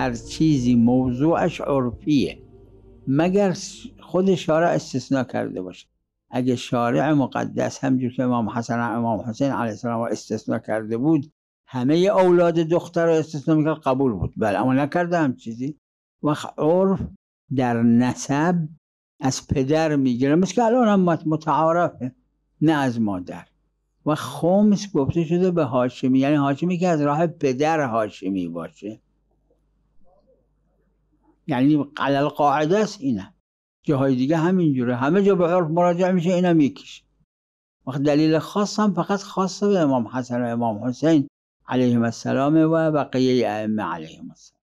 هر چیزی موضوعش عرفیه مگر خود شارع استثناء کرده باشه. اگه شارع مقدس همجور که امام حسن و امام حسین علیه السلام استثناء کرده بود همه اولاد دختر رو استثناء میکرد قبول بود، بله، اما نکرده هم چیزی. و عرف در نسب از پدر میگیره، مثل که الان هم متعارفه، نه از مادر. و خمس گفته شده به هاشمی، یعنی هاشمی که از راه پدر هاشمی باشه، یعنی علل قاعده است. اینه جاهای دیگه همینجوره، همه جا به عرف مراجعه میشه، اینم یکیش. وقت دلیل خاص هم فقط خاصه به امام حسن و امام حسین علیهم السلام و بقیه ائمه علیهم السلام.